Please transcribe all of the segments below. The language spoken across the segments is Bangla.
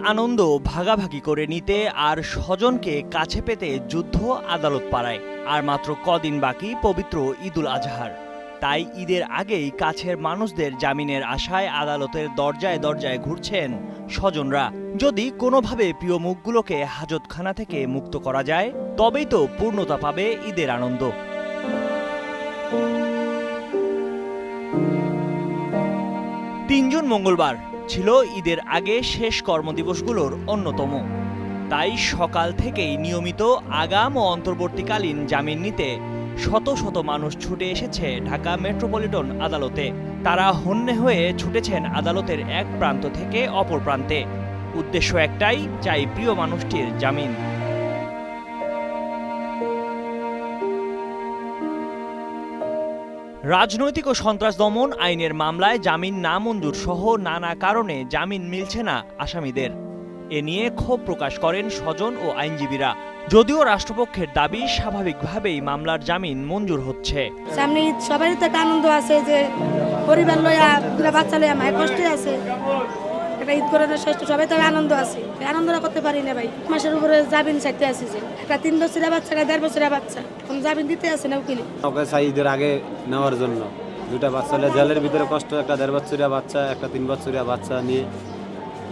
আনন্দ ভাগাভাগি করে নিতে আর স্বজনকে কাছে পেতে যুদ্ধ আদালত পাড়ায়। আর মাত্র কদিন বাকি পবিত্র ঈদুল আজহার। তাই ঈদের আগেই কাছের মানুষদের জামিনের আশায় আদালতের দরজায় দরজায় ঘুরছেন স্বজনরা। যদি কোনোভাবে প্রিয় মুখগুলোকে হাজতখানা থেকে মুক্ত করা যায়, তবেই তো পূর্ণতা পাবে ঈদের আনন্দ। ৩ জুন মঙ্গলবার ছিল ঈদের আগে শেষ কর্মদিবসগুলোর অন্যতম। তাই সকাল থেকেই নিয়মিত আগাম ও অন্তর্বর্তীকালীন জামিন নিতে শত শত মানুষ ছুটে এসেছে ঢাকা মেট্রোপলিটন আদালতে। তারা হন্যে হয়ে ছুটেছেন আদালতের এক প্রান্ত থেকে অপর প্রান্তে। উদ্দেশ্য একটাই, চাই প্রিয় মানুষটির জামিন। রাজনৈতিক ও সন্ত্রাস দমন আইনের মামলায় জামিন নামঞ্জুর সহ নানা কারণে জামিন মিলছে না আসামিদের। এ নিয়ে ক্ষোভ প্রকাশ করেন স্বজন ও আইনজীবীরা। যদিও রাষ্ট্রপক্ষের দাবি, স্বাভাবিকভাবেই মামলার জামিন মঞ্জুর হচ্ছে। সামনে সবারই তো একটা আনন্দ আছে যে পরিবার লইয়া বাচ্চা লইয়া মায়ের কষ্টে আছে, একটা ঈদ করানোর ষষ্ঠ সবাই তো আনন্দ আছে। আনন্দটা করতে পারি না ভাই। মাসের উপরে জামিন চাইতে আসি যে একটা 3 বছরের বাচ্চা, 1.5 বছরের বাচ্চা, কোন জামিন দিতে আসে না উকিল। ওকে চাই ঈদের আগে নেওয়ার জন্য। দুটা বাচ্চা জেলের ভিতরে কষ্ট, একটা 1.5 বছরের বাচ্চা, একটা 3 বছরের বাচ্চা নিয়ে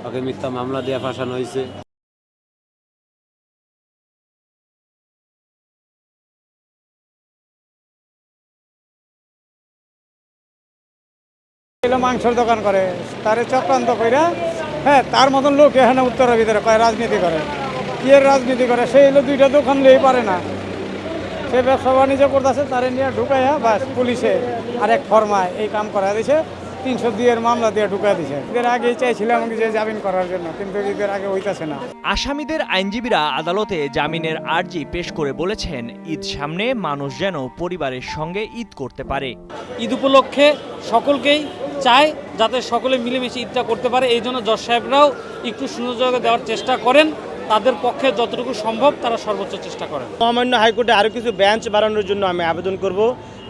ওকে মিথ্যা মামলা দিয়ে ফাঁসানো হয়েছে। মাংসের দোকান করে, তারে চক্রান্ত কইরা তার মতন লোক এখানে উত্তরের ভিতরে কয় রাজনীতি করে। কি এর রাজনীতি করে? সে হলো 2টা দোকান নিয়েই পারে না, সে ব্যবসা বাণিজ্য করতেছে, তারে নিয়ে ঢুকাইয়া বাস পুলিশে আরেক ফরমায় এই কাম করা দিছে। 302 এর মামলা দিয়ে ঢুকাই দিছে। ঈদের আগেই চাইছিলাম যে জামিন করার জন্য, কিন্তু ঈদের আগে হইতাছে না। আসামিদের আইনজীবীরা আদালতে জামিনের আর্জি পেশ করে বলেছেন, ঈদ সামনে মানুষ যেন পরিবারের সঙ্গে ঈদ করতে পারে। ঈদ উপলক্ষে সকলকেই চায় যাতে সকলে মিলেমিশে ঈদটা করতে পারে। এই জন্য জজ সাহেবরাও একটু সুযোগ দেওয়ার চেষ্টা করেন, তাদের পক্ষে যতটুকু সম্ভব তারা সর্বোচ্চ চেষ্টা করেন। মহামান্য হাইকোর্টে আরও কিছু বেঞ্চ বাড়ানোর জন্য আমি আবেদন করব,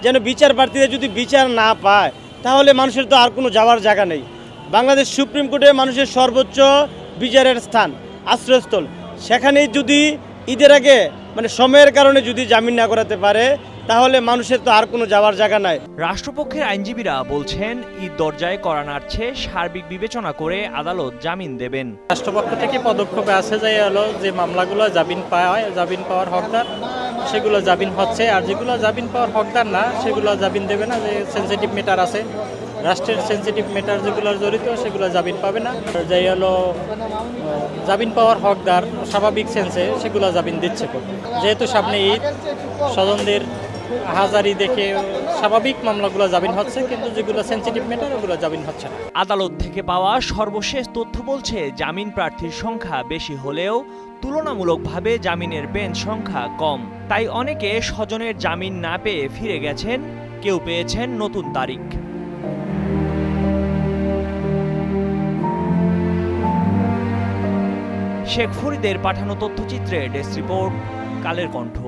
যেন বিচার প্রার্থীরা যদি বিচার না পায় তাহলে মানুষের তো আর কোনো যাওয়ার জায়গা নেই। বাংলাদেশ সুপ্রিম কোর্টে মানুষের সর্বোচ্চ বিচারের স্থান, আশ্রয়স্থল, সেখানেই যদি ঈদের আগে সময়ের কারণে যদি জামিন না করাতে পারে তাহলে মানুষের তো আর কোনো যাওয়ার জায়গা নাই। রাষ্ট্রপক্ষের আইনজীবীরা বলছেন, ঈদ দরজায় করা নাড়ছে, সার্বিক বিবেচনা করে আদালত জামিন দেবেন। রাষ্ট্রপক্ষ থেকে পদক্ষেপে আসে যে মামলাগুলো জামিন পাওয়ার হকদার সেগুলো জামিন হচ্ছে, আর যেগুলো জামিন পাওয়ার হকদার না সেগুলো জামিন দেবে না। যে সেন্সিটিভ ম্যাটার আছে, রাষ্ট্রের সেন্সিটিভ ম্যাটার যেগুলো জড়িত সেগুলো জামিন পাবে না। জামিন পাওয়ার হকদার স্বাভাবিক সেন্সে সেগুলো জামিন দিচ্ছে। যেহেতু সামনে ঈদ, স্বজনদের হাজারি দেখে স্বাভাবিক মামলাগুলো জামিন হচ্ছে, কিন্তু যেগুলো সেন্সিটিভ ম্যাটার ওগুলো জামিন হচ্ছে না। আদালত থেকে পাওয়া সর্বশেষ তথ্য বলছে, জামিন প্রার্থীর সংখ্যা বেশি হলেও তুলনামূলকভাবে জামিনের বেঞ্চ সংখ্যা কম। তাই অনেকে স্বজনের জামিন না পেয়ে ফিরে গেছেন, কেউ পেয়েছেন নতুন তারিখ। শেখ ফরিদের পাঠানো তথ্যচিত্রে ডেস্ক রিপোর্ট, কালের কণ্ঠ।